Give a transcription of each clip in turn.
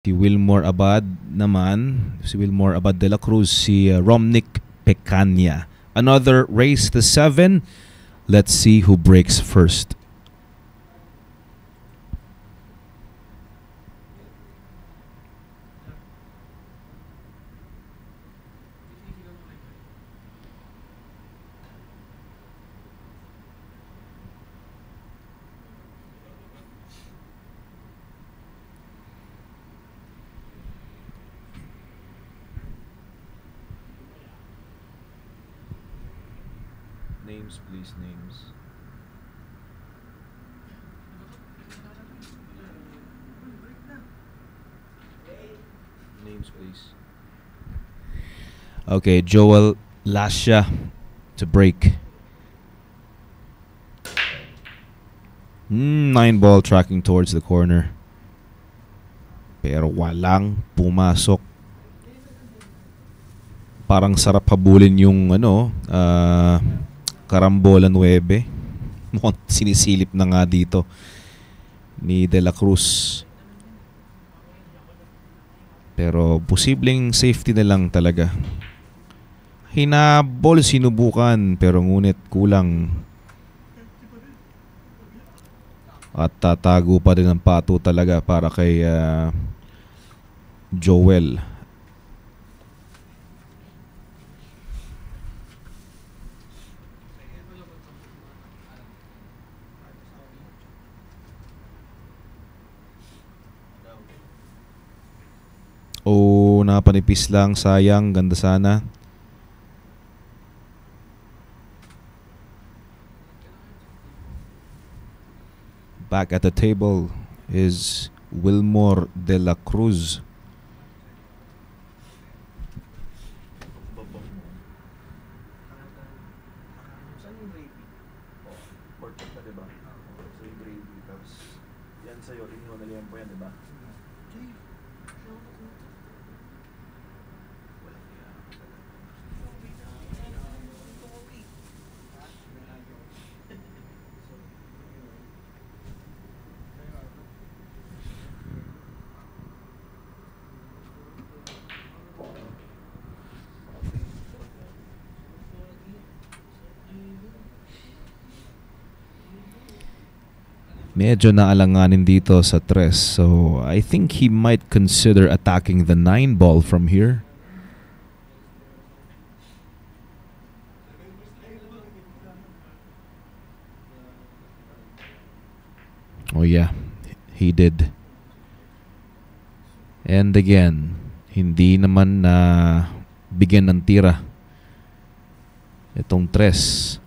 Si Wilmore Abad naman, si Wilmore Abad de la Cruz, si Romnick Pecaña. Another race to 7. Let's see who breaks first. Names, please, names. Names, please. Okay, Joel Lascia to break. 9 ball tracking towards the corner. Pero walang pumasok. Parang sarap habulin yung Carambola 9. Mukhang sinisilip na nga dito ni De La Cruz. Pero posibleng safety na lang talaga. Hinabol, sinubukan, pero ngunit kulang. At tatago pa din ang pato talaga para kay Joel. Oh, napanipis lang. Sayang. Ganda sana. Back at the table is Wilmore de la Cruz. Medyo naalanganin dito sa 3. So, I think he might consider attacking the 9 ball from here. Oh yeah, he did. And again, hindi naman na bigyan ng tira itong 3.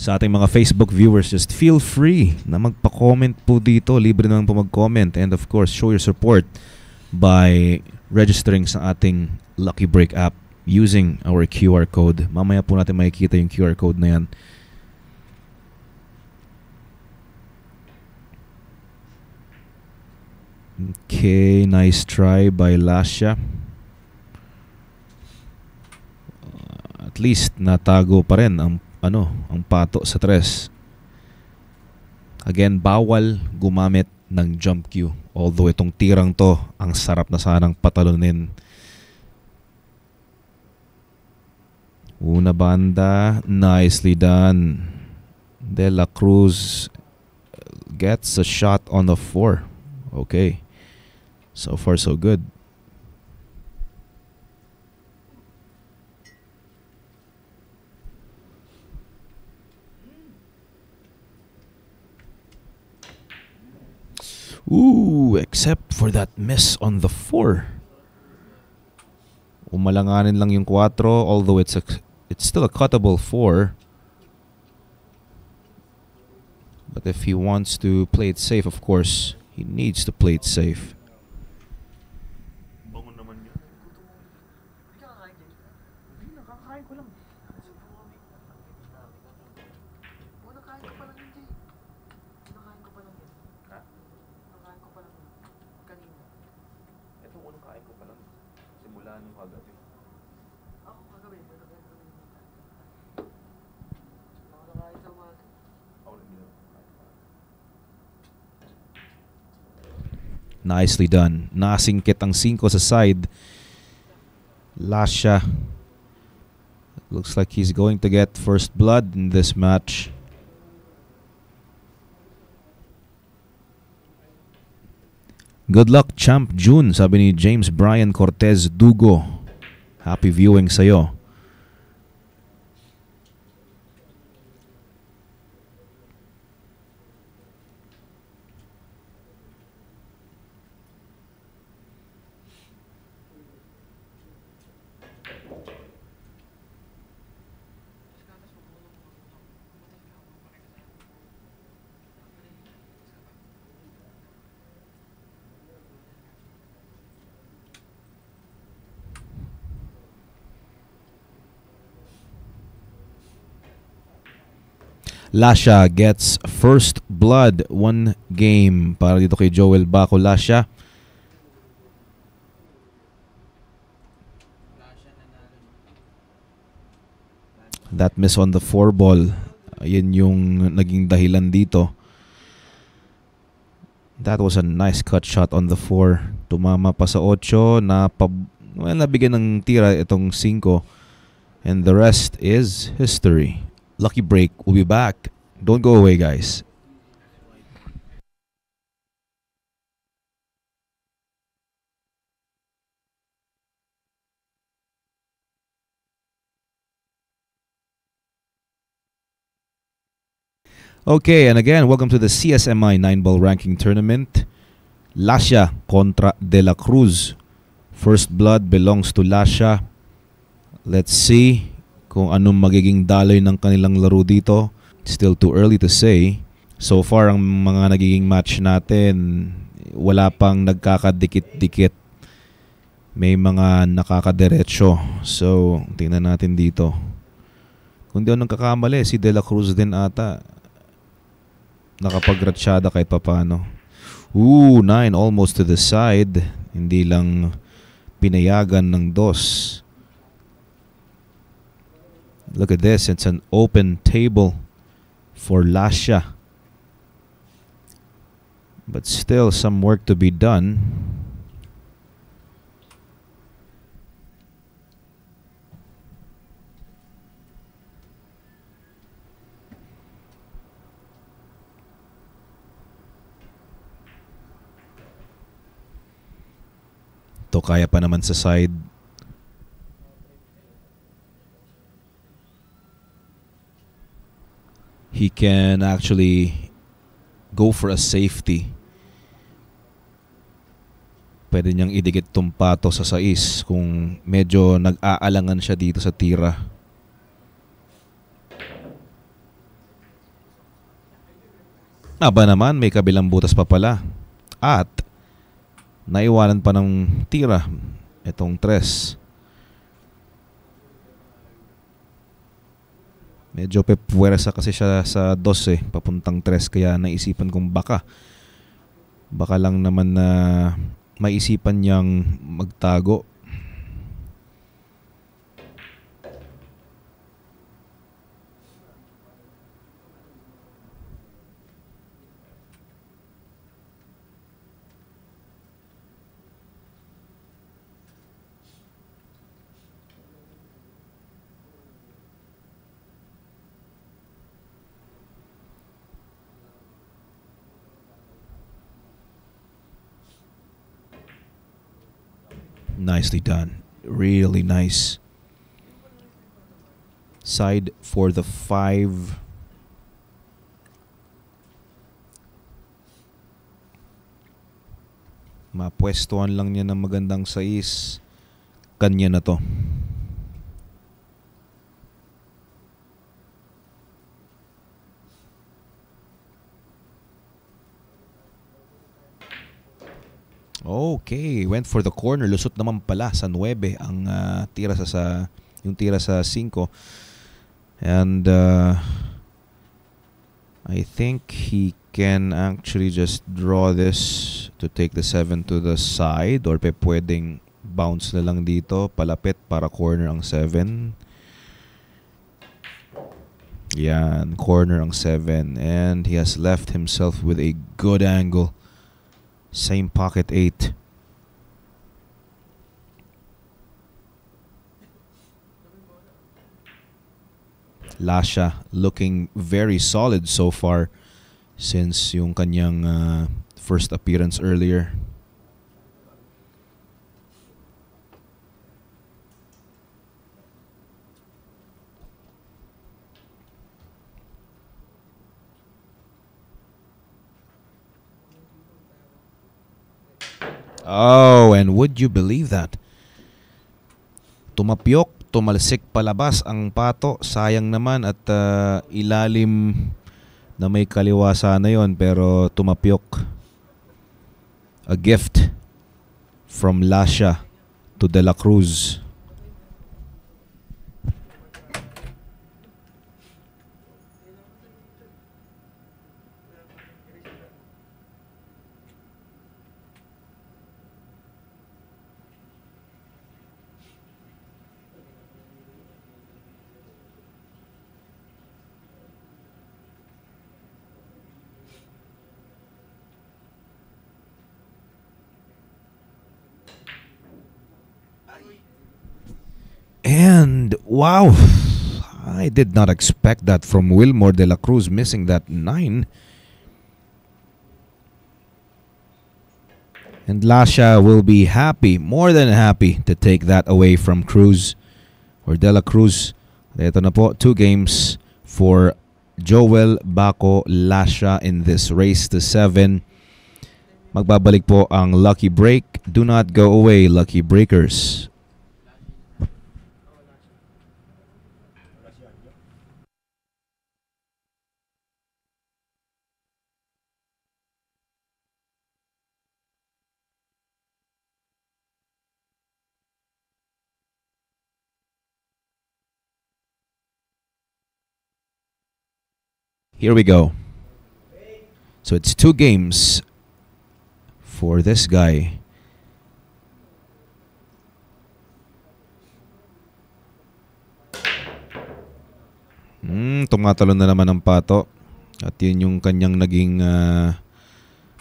Sa ating mga Facebook viewers, just feel free na magpa-comment po dito. Libre naman po mag-comment. And of course, show your support by registering sa ating Lucky Break app using our QR code. Mamaya po natin makikita yung QR code na yan. Okay, nice try by Lascia. At least natago pa rin ang pato sa 3. Again, bawal gumamit ng jump cue. Although itong tirang to, ang sarap na sanang patalunin. Una banda, nicely done. De La Cruz gets a shot on the 4. Okay. So far, so good. Ooh, except for that miss on the 4. Umalanganin lang yung 4, although it's still a cuttable 4. But if he wants to play it safe, of course, he needs to play it safe. Nicely done. Nasingkit ang 5 sa side. Lasha. Looks like he's going to get first blood in this match. Good luck, Champ June, sabi ni James Brian Cortez Dugo. Happy viewing sa'yo. Lasha gets first blood. 1 game para dito kay Joel Baco Lasha. That miss on the 4 ball. Yan yung naging dahilan dito. That was a nice cut shot on the 4. Tumama pa sa 8. Nabigyan ng tira itong 5. And the rest is history. Lucky break. We'll be back. Don't go away, guys. Okay, and again, welcome to the CSMI 9-ball ranking tournament. Lasha contra De La Cruz. First blood belongs to Lasha. Let's see kung anong magiging daloy ng kanilang laro dito. Still too early to say. So far, ang mga nagiging match natin, wala pang nagkakadikit-dikit. May mga nakakaderecho. So, tingnan natin dito. Kung di ako nagkakamali, si De La Cruz din ata nakapagratsyada kahit papano. 9 almost to the side. Hindi lang pinayagan ng 2. Look at this. It's an open table for Lasha. But still some work to be done. To kaya pa naman sa side. He can actually go for a safety. Pwede niyang idikit tong pato sa 6 kung medyo nag-aalangan siya dito sa tira. Aba naman, may kabilang butas pa pala. At naiwanan pa ng tira itong 3. Medyo pepuwersa kasi siya sa 2 papuntang 3, kaya naisipan kong baka lang naman na maisipan niyang magtago. Nicely done. Really nice. Side for the 5. Mapwestuhan lang niya ng magandang 6. Kanya na to. Okay, went for the corner. Lusot naman pala sa 9 ang tira yung tira sa 5. And I think he can actually just draw this to take the 7 to the side, or pwedeng bounce na lang dito palapit para corner ang 7. Yan, corner ang 7, and he has left himself with a good angle Same pocket 8. Lasha looking very solid so far since yung kanyang first appearance earlier. Oh, and would you believe that? Tumapyok, tumalsik palabas ang pato. Sayang naman at ilalim na may kaliwa sana yon, pero tumapyok. A gift from Lasha to De La Cruz. And wow, I did not expect that from Wilmore De La Cruz, missing that 9. And Lasha will be happy, more than happy, to take that away from Cruz or De La Cruz. Ito na po, 2 games for Joel Baco Lasha in this race to 7. Magbabalik po ang Lucky Break. Do not go away, Lucky Breakers. Here we go. So it's 2 games for this guy. Tumatalon na naman ang pato. At yun yung kanyang naging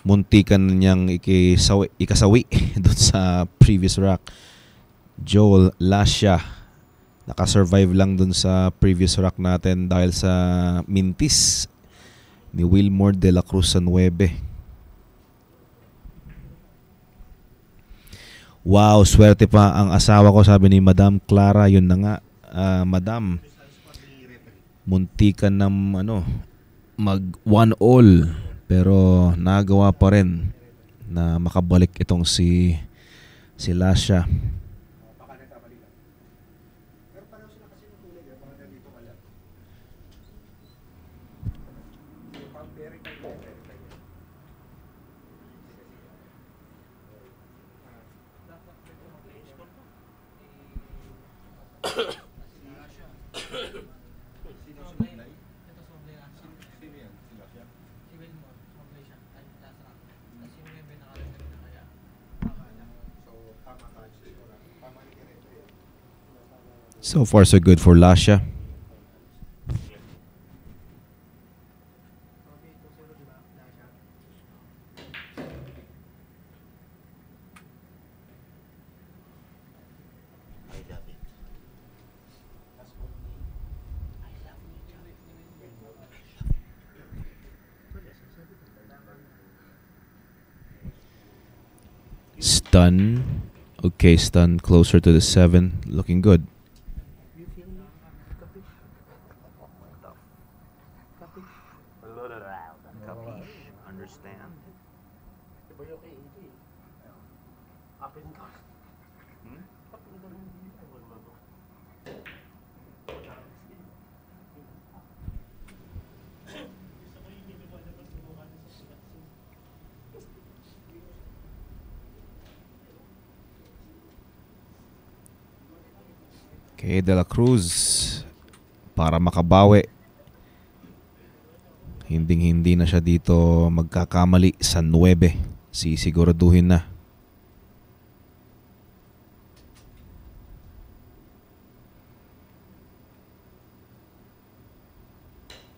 muntikan niyang ikasawi doon sa previous rack. Joel Lasha nakasurvive lang dun sa previous rack natin dahil sa mintis ni Wilmore De La Cruz sa 9. Wow, swerte pa ang asawa ko, sabi ni Madam Clara. Yun na nga, Madam, muntikan ng mag 1-all, pero nagawa pa rin na makabalik itong si Lasha. So far, so good for Lasha. Stun. Okay, stun closer to the 7. Looking good. Okay, De La Cruz para makabawi. Hindi na siya dito magkakamali sa 9. Sisiguraduhin na.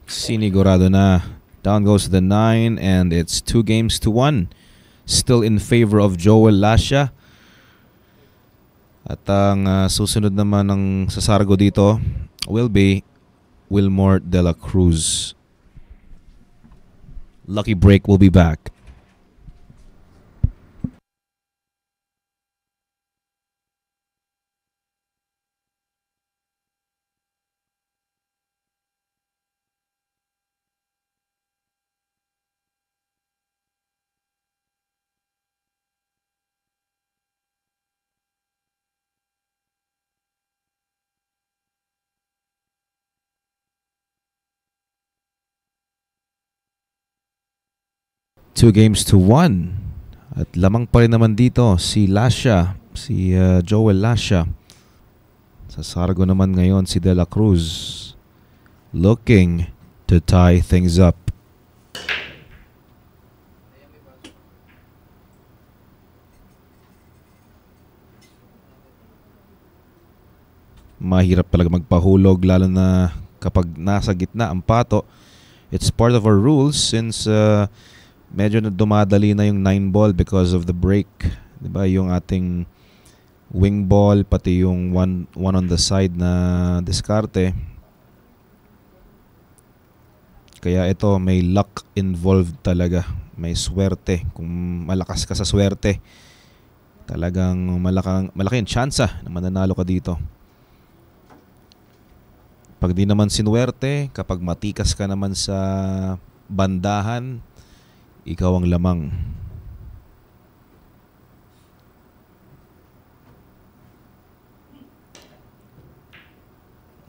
Sinigurado na. Down goes the 9 and it's 2 games to 1. still in favor of Joel Lasha. At ang susunod naman ng sasargo dito will be Wilmore De La Cruz. Lucky Break will be back. Two games to one. At lamang pa rin naman dito si Lasha, si Joel Lasha. Sa sargo naman ngayon si De La Cruz, looking to tie things up. Mahirap talaga magpahulog lalo na kapag nasa gitna ang pato. It's part of our rules since medyo na dumadali na yung 9 ball because of the break. Diba? Yung ating wing ball, pati yung one on the side na diskarte. Kaya ito, may luck involved talaga. May swerte. Kung malakas ka sa swerte, talagang malaking tsansa na mananalo ka dito. Pag di naman sinuwerte, kapag matikas ka naman sa bandahan, ikaw ang lamang.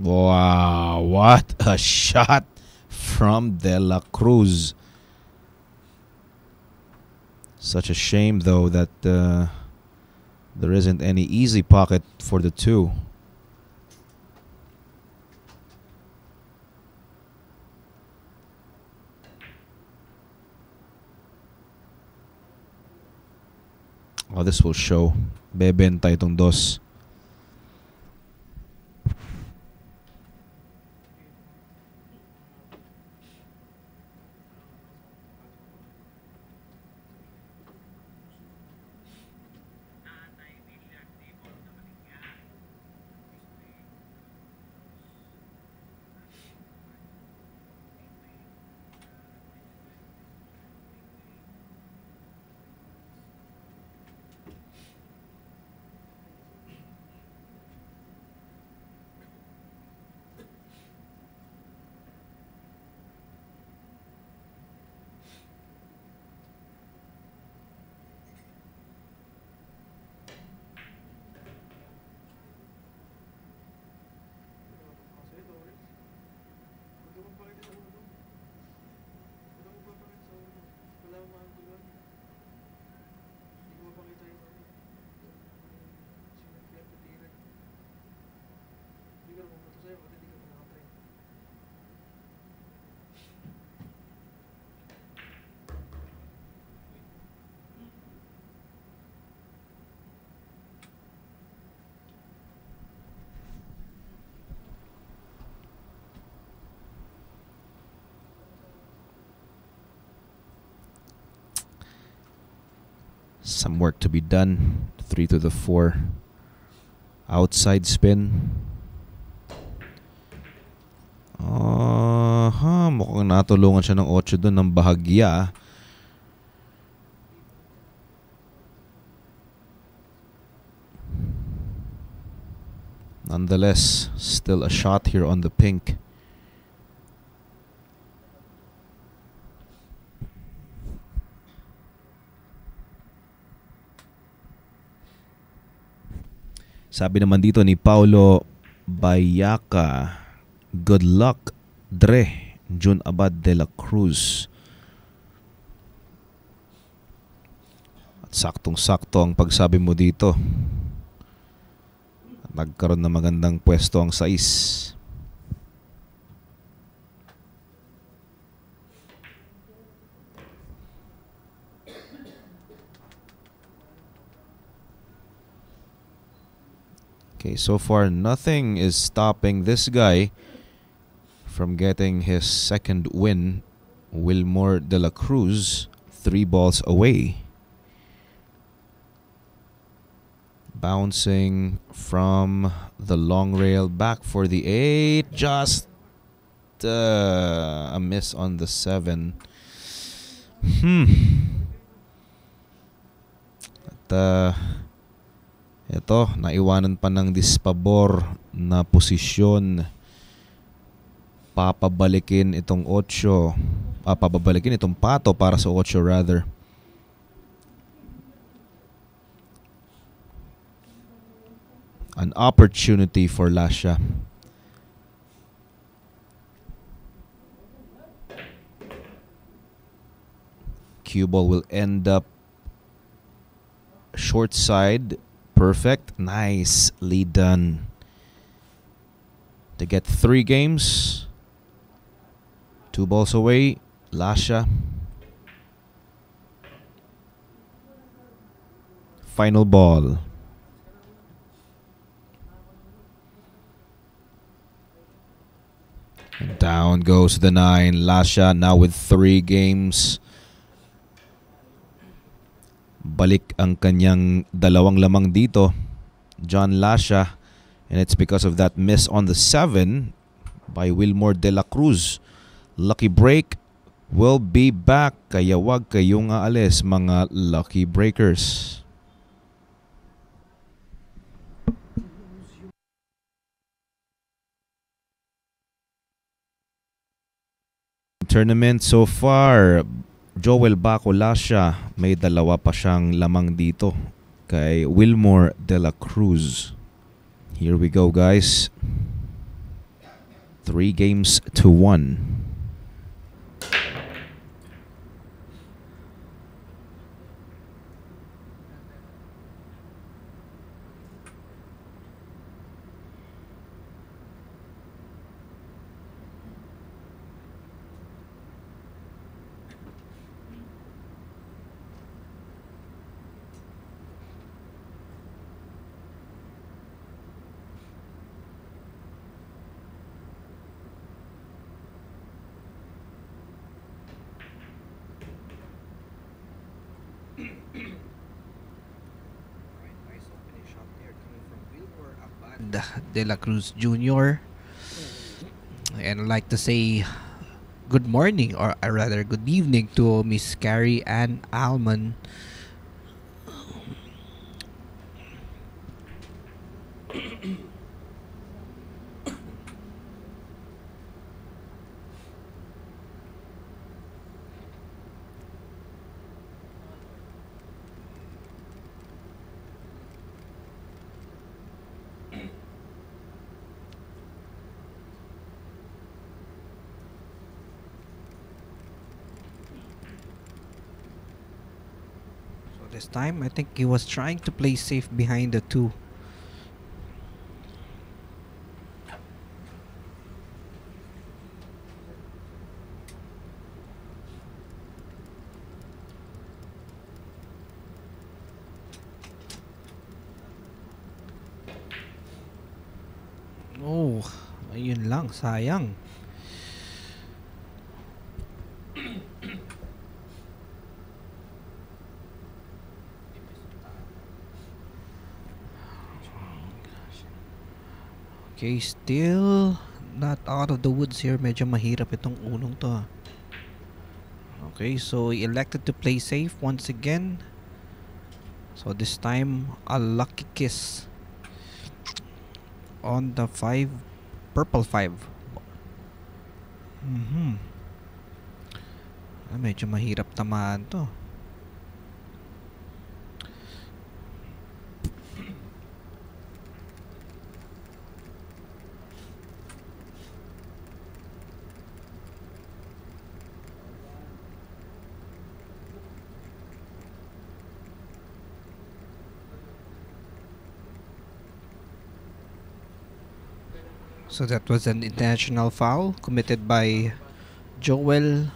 Wow, what a shot from De La Cruz. Such a shame though that there isn't any easy pocket for the two. Oh, this will show. Bebenta itong dos. Some work to be done. 3 to the 4. Outside spin. Mukhang natulungan siya ng 8 doon ng bahagya. Nonetheless, still a shot here on the pink. Sabi naman dito ni Paulo Bayaka, good luck, Dre, Jun Abad De La Cruz. At saktong-sakto ang pagsabi mo dito. Nagkaroon na magandang pwesto ang 6. Okay, so far nothing is stopping this guy from getting his second win. Wilmore De La Cruz, 3 balls away. Bouncing from the long rail back for the 8. Just a miss on the 7. At ito, naiwanan pa ng dispabor na posisyon. Papabalikin itong 8. Papabalikin itong pato para sa 8 rather. An opportunity for Lasha. Cue ball will end up short side. Perfect. Nicely done. To get 3 games. 2 balls away. Lasha. Final ball. And down goes the 9. Lasha now with 3 games. Balik ang kanyang dalawang lamang dito, John Lasha. And it's because of that miss on the 7 by Wilmore De La Cruz. Lucky break will be back. Kaya wag kayong aalis mga lucky breakers. Tournament so far, Joel Baco Lasha may dalawa pa siyang lamang dito kay Wilmore De La Cruz. Here we go, guys. 3 games to 1. De La Cruz Jr. And I'd like to say good morning, or rather good evening, to Miss Carrie Ann Alman. This time, I think he was trying to play safe behind the 2. Oh, ayun lang, sayang. Okay, still not out of the woods here. Medyo mahirap itong unong to. Okay, so he elected to play safe once again. So this time, a lucky kiss on the 5, purple 5. Medyo mahirap tamaan to. So that was an intentional foul committed by Joel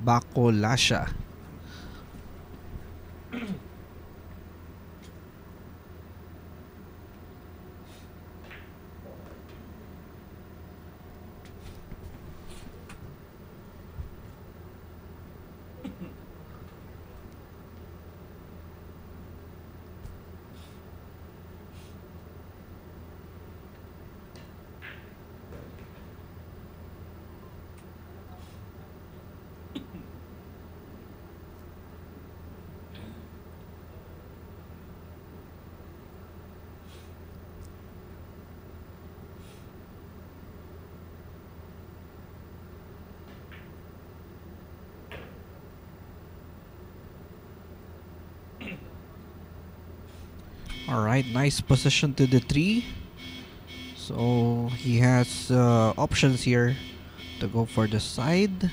Baco Lasha. Alright, nice position to the 3. So he has options here to go for the side.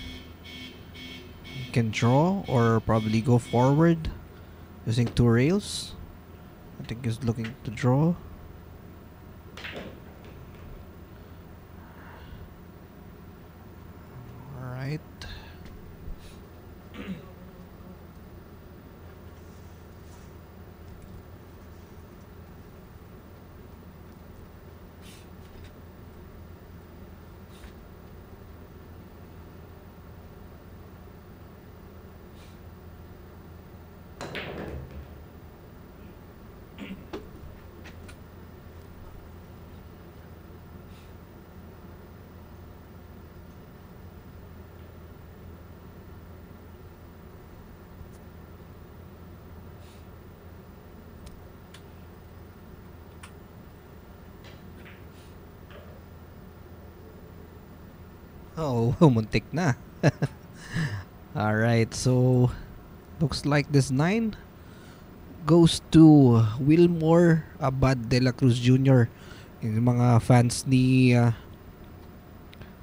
He can draw or probably go forward using 2 rails. I think he's looking to draw. Alright. Oh, muntik na. Alright, so looks like this 9 goes to Wilmore Abad de la Cruz Jr. Yung mga fans ni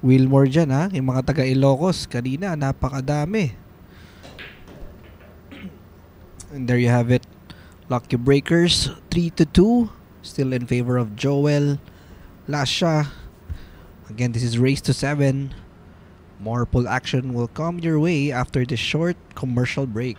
Wilmore dyan, ha? Yung mga taga Ilocos kanina, napakadami. And there you have it. Lucky Breakers 3-2, still in favor of Joel Lasha. Again, this is race to 7. More pull action will come your way after this short commercial break.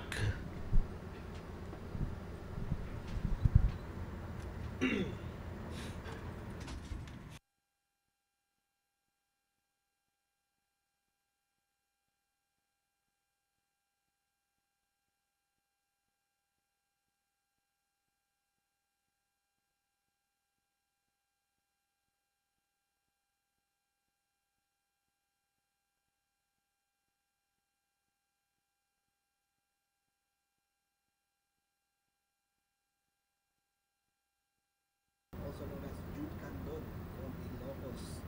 Also known as Jude Candon from Ilocos.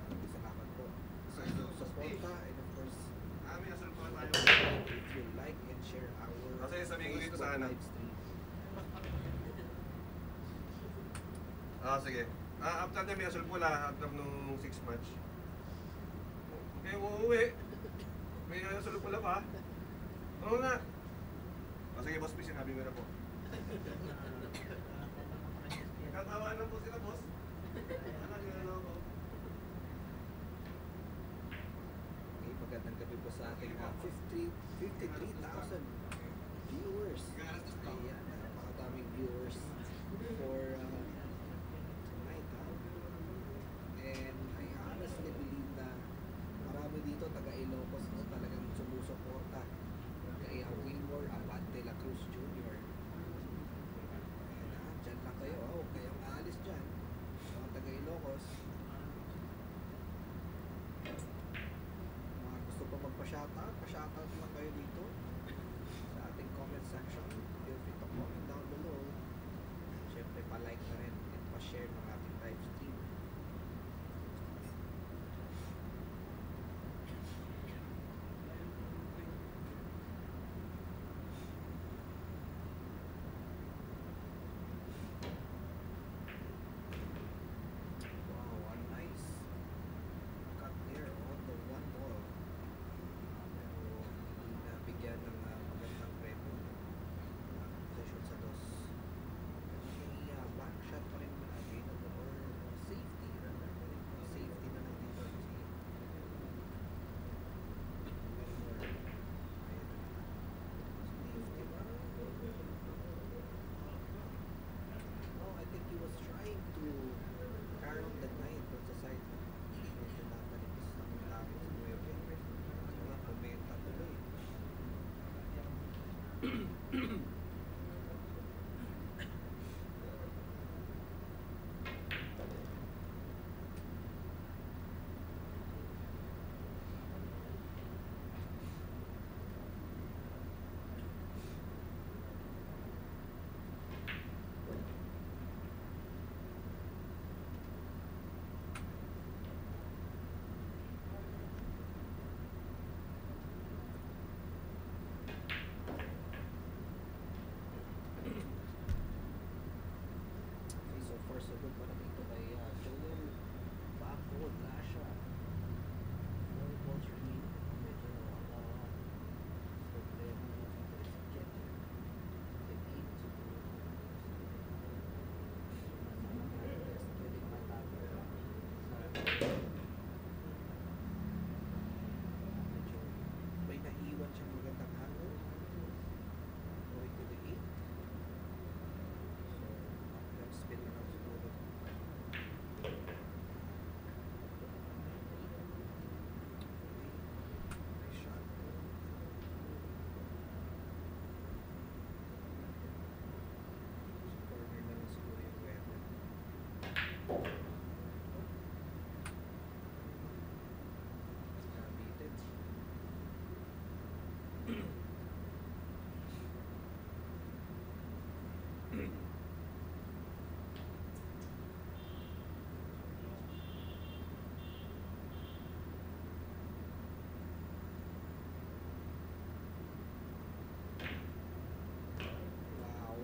Salamat po sa inyong suporta, and of course, if you like and share our Facebook live stream. Sige. After na may asol pula, after nung 6 match. Okay, uuwi. May asol pula pa. Oo nga. Sige, boss, please, sinabi mo na po. Nagkatawanan po sila, boss. Ano, ginalaw ko. Okay, magandang gabi po sa ating 53,000 viewers. Ayan, napakadaming viewers for tonight, ha? And I honestly believe na marami dito taga Ilocos no, talagang sumusuporta kay Wilmore Abad de la Cruz Jr. Ayan, dyan lang kayo, huwag kayong aalis dyan, mga taga Ilocos. Mga gusto pa magpa-shoutout, pa-shoutout lang kayo dito.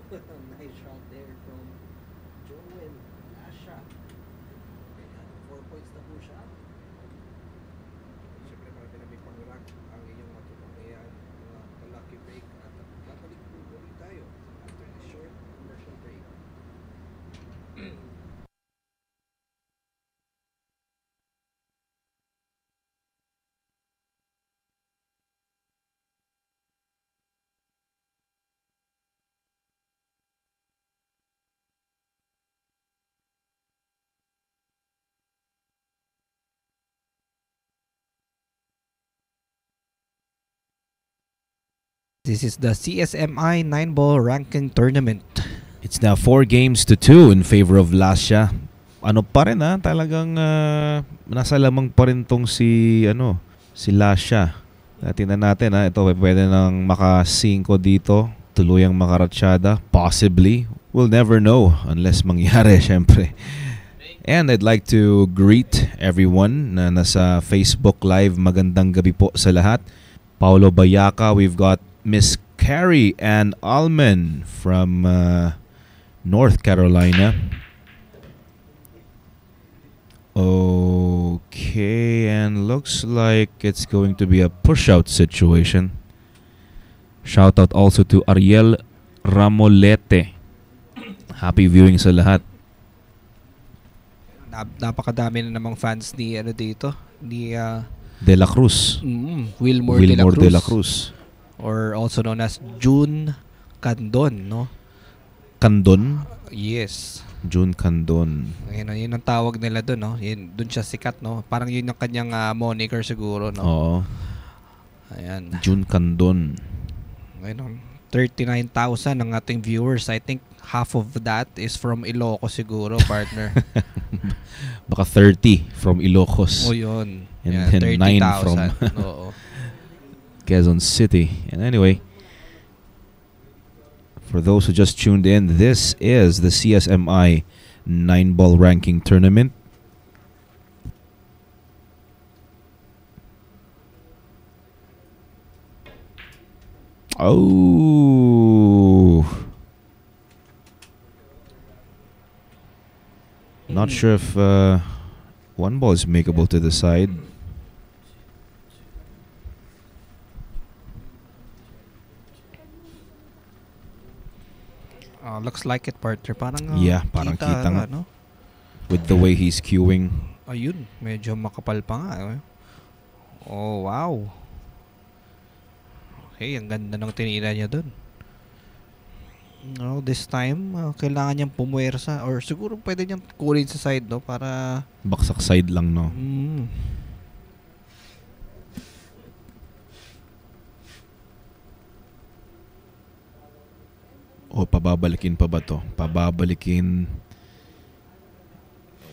Nice shot there from Joel Lasha. 4 points na po siya. Siyempre marami na may pang-rank ang iyong matutunghayan mga lucky break at babalik po ulit tayo after this short commercial break. This is the CSMI 9-ball ranking tournament. It's now 4-2 in favor of Lasha. Ano pa rin talagang nasa lamang pa rin tong si Lasha. Tingnan natin ito pwede nang maka-5 dito, tuluyang makaratsyada, possibly. We'll never know unless mangyari syempre. And I'd like to greet everyone na nasa Facebook Live. Magandang gabi po sa lahat. Paulo Bayaca, we've got Miss Carrie Ann Alman from North Carolina. Okay, and looks like it's going to be a push-out situation. Shout out also to Ariel Ramolete. Happy viewing sa lahat. Napakadami na namang fans ni dito, ni De La Cruz. Wilmore De La Cruz. Or also known as June Candon, no? Candon? Yes. June Candon. Yun ang tawag nila doon, no? Doon siya sikat, no? Parang yun yung kanyang moniker siguro, no? Oo. Ayan. June Candon. Ayun, 39,000 ang ating viewers. I think half of that is from Ilocos siguro, partner. Baka 30 from Ilocos. O yun. And Yeah, then 9 from Oo. Quezon City. And anyway, for those who just tuned in, this is the CSMI 9-ball ranking tournament. Oh. Not sure if one ball is makeable to the side. Looks like it, partner. Parang parang kita nga. no? With the way he's queuing. Ayun, medyo makapal pa nga. Oh, wow. Okay, ang ganda ng tinira niya dun. No, this time, kailangan niyang pumuwersa or siguro pwede niyang kunin sa side, no? Para Baksak side lang, no? O, pababalikin pa ba to? Pababalikin.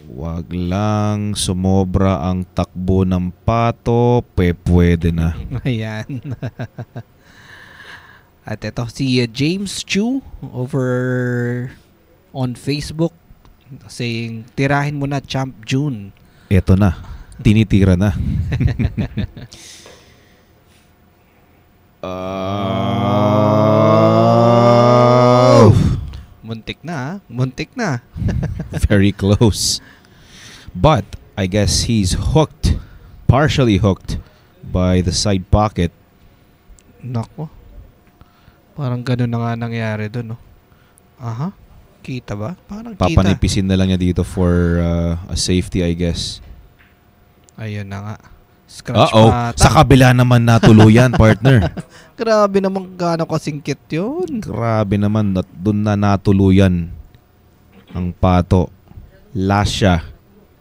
Wag lang sumobra ang takbo ng pato. Pwede na. Ayan. At ito, si James Chu over on Facebook saying, tirahin mo na Champ June. Eto na. Tinitira na. Muntik na, muntik na. Very close. But I guess he's hooked, partially hooked by the side pocket. Nako. Parang gano'n na nga nangyari doon, no? Aha. Kita ba? Parang kita. Papanipisin na lang niya dito for a safety, I guess. Ayun na nga. Scratch mata. Sa kabila naman natuluyan, partner. Grabe naman gaano kasingkit yun. Grabe naman. Doon na natuluyan ang pato. Lasha.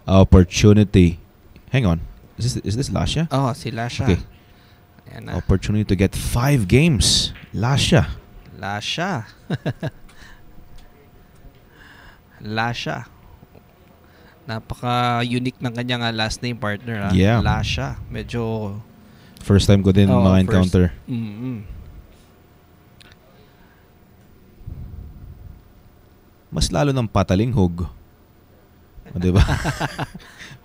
Opportunity. Hang on. Is this Lasha? Oh, si Lasha. Okay. Ayan na. Opportunity to get 5 games. Lasha. Lasha. Lasha. Napaka-unique ng kanyang last name, partner. Yeah. Lasha. Medyo... First time ko din encounter. Mas lalo ng patalinghog. Di ba?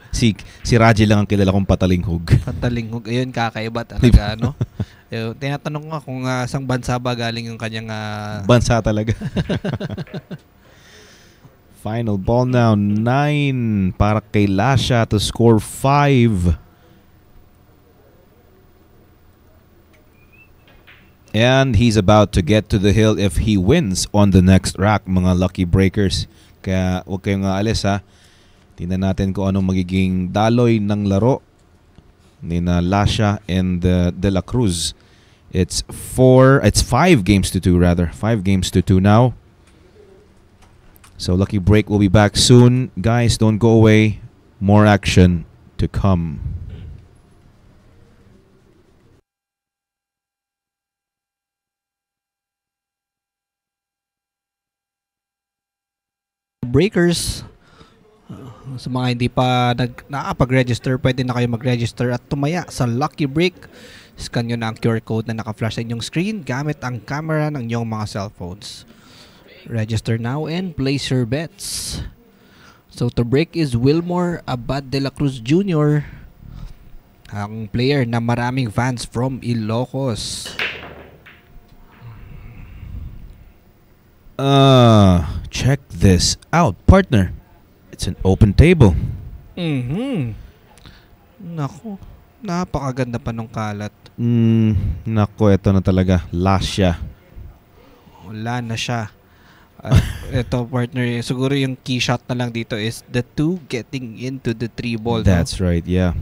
si Raji lang ang kilala kong patalinghog. Patalinghog. Ayun, kakaiba talaga, no? Tinatanong ko kung sang bansa ba galing yung kanyang Bansa talaga. Final ball now, 9 para kay Lasha to score 5. And he's about to get to the hill if he wins on the next rack, mga lucky breakers. Kaya huwag kayong aalis ha. Tingnan natin kung anong magiging daloy ng laro ni na Lasha and De La Cruz. It's 5 games to 2 rather. 5 games to 2 now. So Lucky Break will be back soon. Guys, don't go away. More action to come. Breakers. Sa mga hindi pa nakapag-register, pwede na kayo mag-register at tumaya sa Lucky Break. Scan nyo na ang QR code na naka-flash sa inyong screen gamit ang camera ng inyong mga cellphones. Register now and place your bets. So to break is Wilmore Abad de la Cruz Jr., ang player na maraming fans from Ilocos. Check this out, partner. It's an open table. Naku, napakaganda pa nung kalat. Naku, ito na talaga. Lasha. Wala na siya. Ito, partner, siguro yung key shot na lang dito is the 2 getting into the 3 ball. That's right, yeah.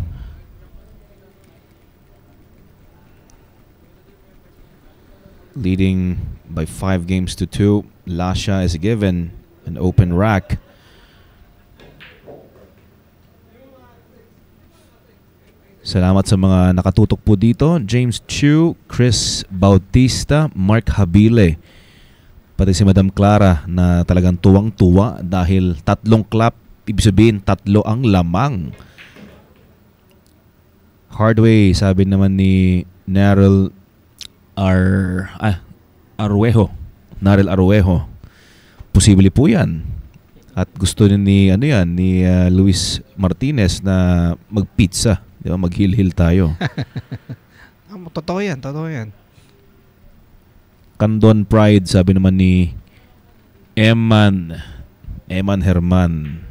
Leading by 5 games to 2. Lasha is given an open rack. Salamat sa mga nakatutok po dito. James Chu, Chris Bautista, Mark Habile. Pati si Madam Clara na talagang tuwang-tuwa dahil 3 clap, ibig sabihin 3 ang lamang. Hardway, sabi naman ni Narel Aruejo. Narel Aruejo. Posible po yan. At gusto ni Luis Martinez na magpizza. Di ba? Maghil-hil tayo. Totoo yan. Candon Pride, sabi naman ni Eman Herman.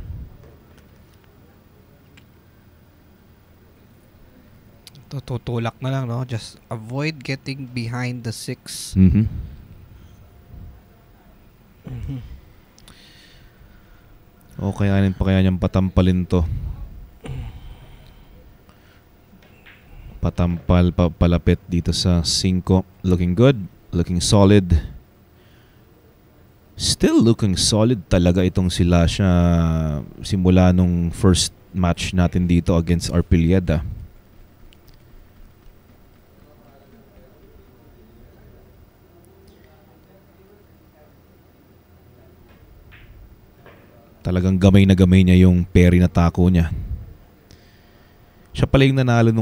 Tutulak na lang, no? Just avoid getting behind the 6. O kayanin pa kaya niyang patampalin to. Patampal palapit dito sa 5. Looking good. Looking solid. Still looking solid talaga itong si Lasha simula nung first match natin dito against Arpilleda. Talagang gamay na gamay niya yung peri na tako niya. Siya pala yung nanalo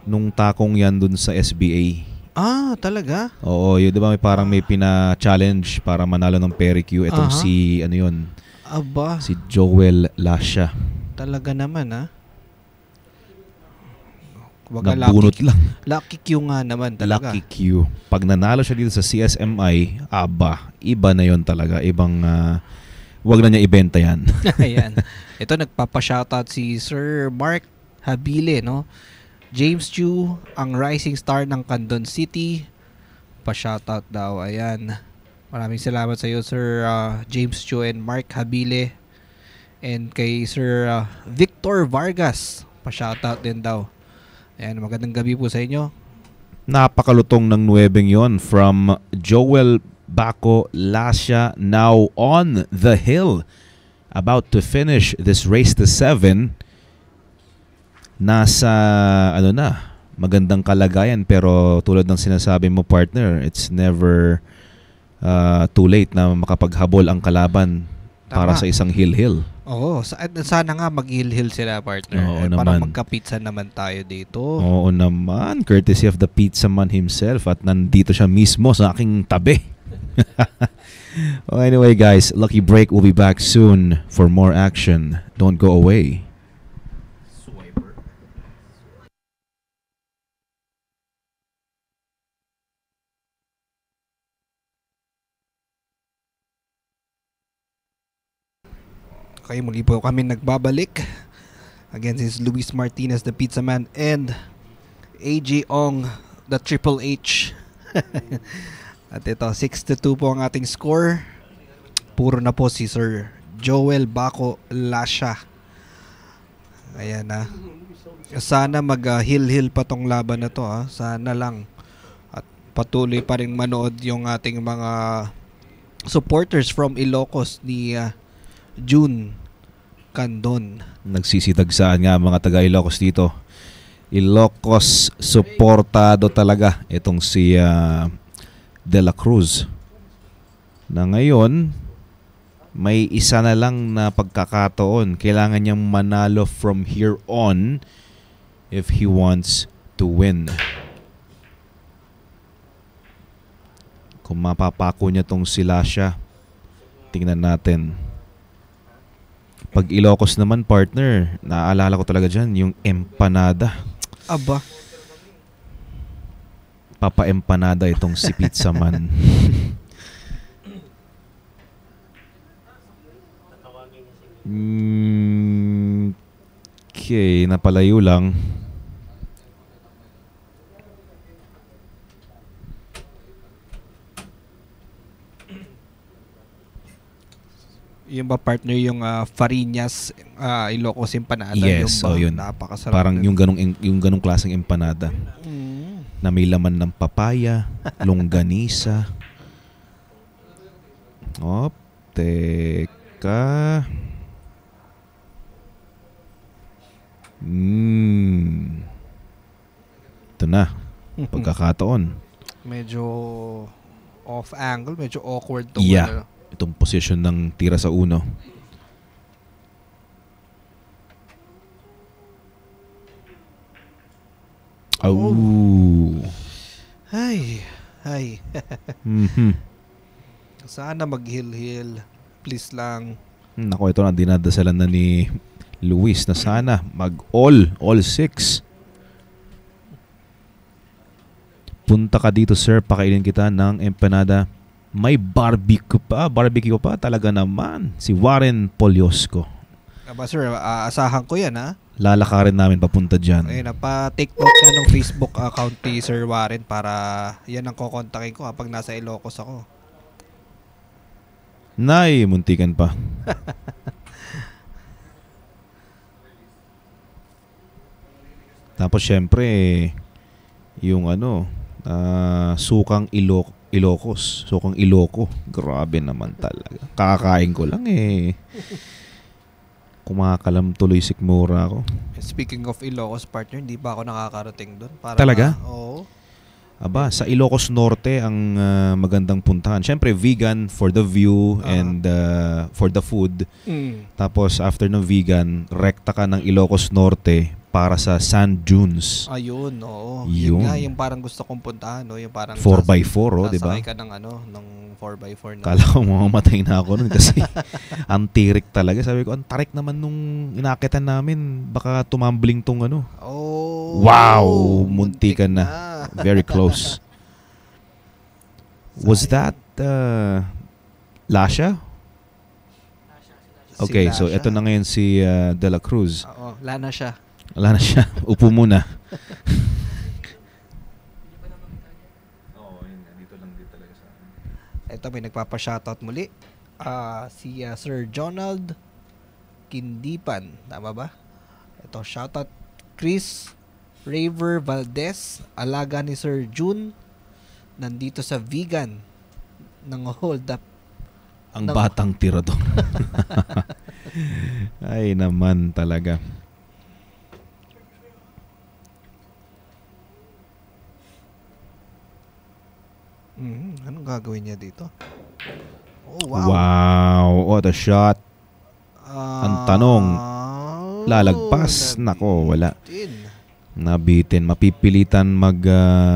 nung takong yan dun sa SBA. Talaga? Oo, yun, di ba parang may pina-challenge para manalo ng Pericue. Itong si si Joel Lasha. Talaga naman, Nabunot lang. Lucky Q nga naman talaga. Lucky Q. Pag nanalo siya dito sa CSMI, iba na yon talaga. Ibang, wag na niya ibenta yan. Ayan. Ito, nagpapa-shoutout si Sir Mark Habile, no? James Chu, ang rising star ng Candon City. Pa-shoutout daw. Ayan. Maraming salamat sa iyo, Sir James Chu and Mark Habile. And kay Sir Victor Vargas. Pa-shoutout din daw. Ayan, magandang gabi po sa inyo. Napakalutong ng 9 yon from Joel Baco Lasha, now on the hill. About to finish this race to 7. Nasa magandang kalagayan, pero tulad ng sinasabi mo, partner, it's never too late na makapaghabol ang kalaban. Para sa isang hill-hill. Oo, sana nga mag-hill-hill sila, partner. Para magka-pizza naman tayo dito. Oo naman, courtesy of the pizza man himself, at nandito siya mismo sa aking tabi. Anyway guys, Lucky Break will be back soon for more action. Don't go away. Okay, muli po kami nagbabalik. Again, this is Luis Martinez, the Pizza Man, and AJ Ong, the Triple H. At ito, 6-2 po ang ating score. Puro na po si Sir Joel Baco Lasha. Ayan na. Sana mag-heal pa tong laban na to. Sana lang. At patuloy pa rin manood yung ating mga supporters from Ilocos ni June Candon. Nagsisitagsaan nga mga taga Ilocos dito. Ilocos suportado talaga itong si De La Cruz. Na ngayon, may isa na lang na pagkakataon. Kailangan niyang manalo from here on if he wants to win. Kung mapapako niya tong si Lasha, tingnan natin. Pag Ilocos naman, partner, naaalala ko talaga dyan, yung empanada. Aba. Papa-empanada itong si Pizza Man. Okay, napalayo lang. Yung ba partner yung Fariñas Ilocos empanada? Yes, yung yun. Napakasarap. Parang yung ganong klaseng empanada. Na may laman ng papaya, longganisa. Teka. Ito na. Pagkakataon. Medyo off angle, medyo awkward to. Yeah. Itong position ng tira sa uno. Oh. Ay. Mm-hmm. Sana mag-heal. Please lang. Nako, ito na dinadasalan na ni Luis na sana all 6. Punta ka dito, sir, pakainin kita ng empanada. May barbecue pa talaga naman. Si Warren Poliosco. Aba sir, asahan ko yan Lalakarin namin papunta dyan. Ayun, pa-take note ka ng Facebook account ni Sir Warren para yan ang kukontakin ko kapag nasa Ilocos ako. Nay, muntikan pa. Tapos syempre, yung sukang Ilocos. Sukang Iloco. Grabe naman talaga. Kakakain ko lang Kumakalam tuloy sikmura ako. Speaking of Ilocos, partner, hindi pa ako nakakarating doon. Talaga? Oo. Aba, sa Ilocos Norte ang magandang puntahan. Siyempre, vegan for the view and for the food. Tapos, after ng vegan, rekta ka ng Ilocos Norte para sa sand dunes. Ayun, oo. Yun. Yun nga, yung parang gusto kong puntahan, no? Yung parang 4x4, di ba? sasakay ka ng 4x4. Kala ko mamamatay na ako nun kasi ang tirik talaga. Sabi ko, ang tarik naman nung inakitan namin. Baka tumambling tong Oh. Wow! Muntikan na. Very close. Was that Lasha? Okay, so ito na ngayon si De La Cruz. Oo, Lana siya. Wala na siya. Upo muna. Dito lang din talaga sa akin. Ito, may nagpapa-shoutout muli. Si Sir Jonald Kindipan. Tama ba? Ito, shoutout Chris Raver Valdez, alaga ni Sir June, nandito sa vegan ng hold up. Ang batang tirador. Ay naman talaga. Anong gagawin niya dito? Oh, wow. Wow. What a shot. Ang tanong, lalagpas? Nako, wala. Nabitin. Mapipilitan mag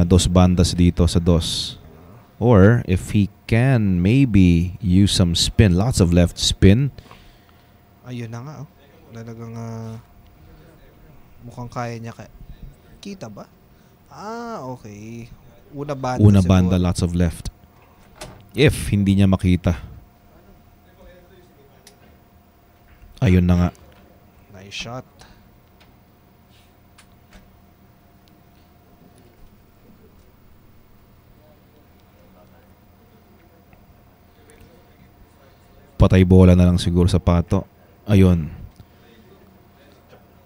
dos bandas dito sa dos. Or if he can maybe use some spin. Lots of left spin. Ayun na nga. Talagang mukhang kaya niya. Kita ba? Okay. Una banda, lots of left. If hindi niya makita. Ayun na nga. Nice shot. Patay bola na lang siguro sa Pato. Ayun.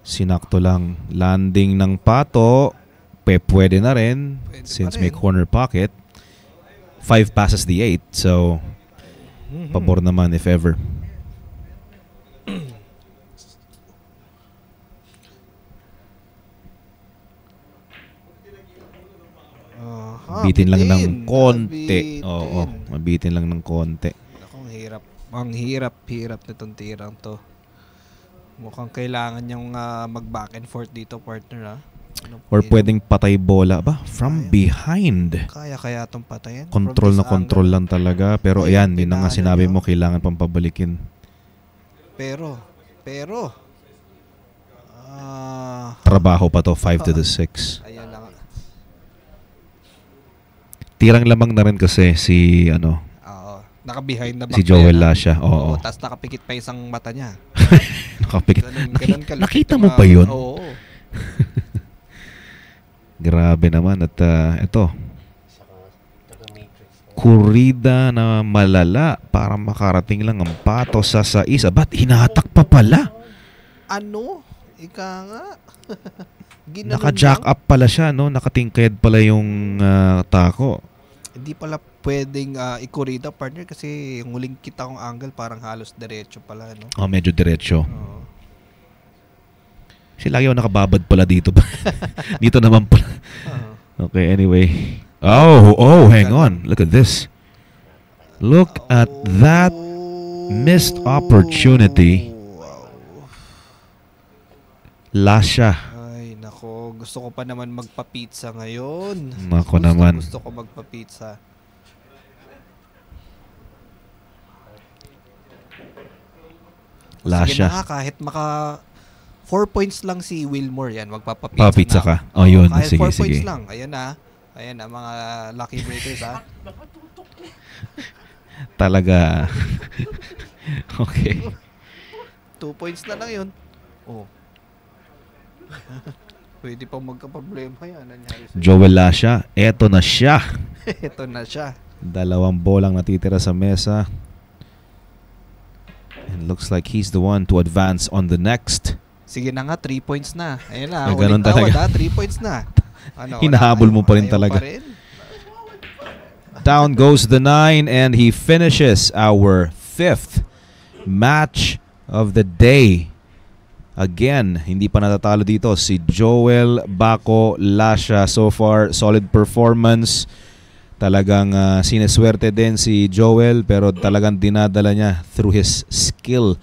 Sinakto lang. Landing ng Pato. Pwede na rin. Pwede Since pa may rin. corner pocket. 5 passes the 8. So, pabor naman if ever. Bitin lang ng konti. Oo, mabitin lang ng konti. Ako, ang hirap nitong tirang to. Mukhang kailangan niyang mag-back and forth dito, partner, ha? Or pwedeng patay bola ba? From behind. Kaya itong patayin. Control na control lang talaga. Pero Ay, ayan, yun na nga pinano sinabi niya. mo, kailangan pang pabalikin. Pero, Trabaho pa to, 5 to the 6. ayan lang. Tirang lamang na rin kasi si, Oo. Naka-behind na back. si Joel yan, ha? Lasha. Oo. Tapos nakapikit pa isang mata niya. Nakapikit. Ganun kalapit Nakita yung mo ba yun? Oo. Grabe naman. At ito, kurida na malala para makarating lang ang Pato sa isa. Ba't hinatak pa pala? Ano? Ika nga. Ginanon Naka-jack lang. up pala siya, no? Nakatingked pala yung tako. Hindi pala pwedeng ikurida, partner, kasi yung huling kita kong angle parang halos diretso pala, no? Oh, medyo diretso. Oo. Kasi lagi ako nakababad pala dito. Dito naman pala. Okay, anyway. Oh, hang on. Look at this. Look at that missed opportunity. Wow. Lasha. Ay, nako. Gusto ko pa naman magpa-pizza ngayon. Nako naman. Gusto ko magpa-pizza. Sige Lasha. na nga, kahit 4 points lang si Wilmore yan, magpapapizza Papizza na. ka. Oh, yun. Kahit Sige, 4 points sige. lang. Ayan na. Ayan na, mga lucky breakers, ha. Talaga. Okay. 2 points na lang yun. Oh. Pwede pang magka-problema yan. Nangyari sa'yo. Joel Lasha. Eto na siya. Ito na siya. 2 bolang natitira sa mesa. And looks like he's the one to advance on the next. Sige na nga, 3 points na. Ayan na, Ay, ganun ulit tawad, talaga. 3 points na. Ano, Hinahabol mo pa rin ayaw talaga. pa rin. Down goes the 9 and he finishes our 5th match of the day. Again, hindi pa natatalo dito si Joel Baco Lasha. So far, solid performance. Talagang sineswerte din si Joel pero talagang dinadala niya through his skill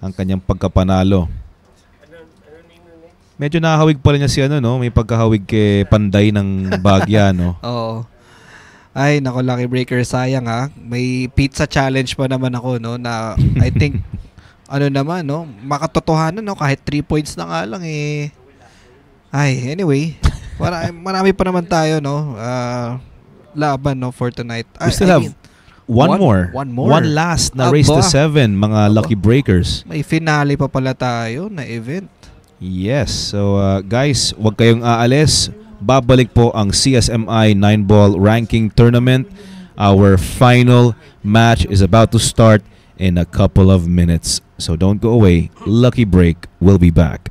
ang kanyang pagkapanalo. Medyo nakahawig pa rin niya si may pagkahawig kay Panday ng Bagya, no? Oo. Ay, nako, lucky breaker, sayang, ha. May pizza challenge pa naman ako, no, na I think naman, no, makatotohanan, no, kahit 3 points na nga lang, eh. Ay, anyway, marami pa naman tayo, no, laban, no, for tonight. We still have one more. One last na race to 7, mga lucky breakers. May finale pa pala tayo na event. Yes. So, guys, huwag kayong aalis. Babalik po ang CSMI 9-ball ranking tournament. Our final match is about to start in a couple of minutes. So don't go away. Lucky Break will be back.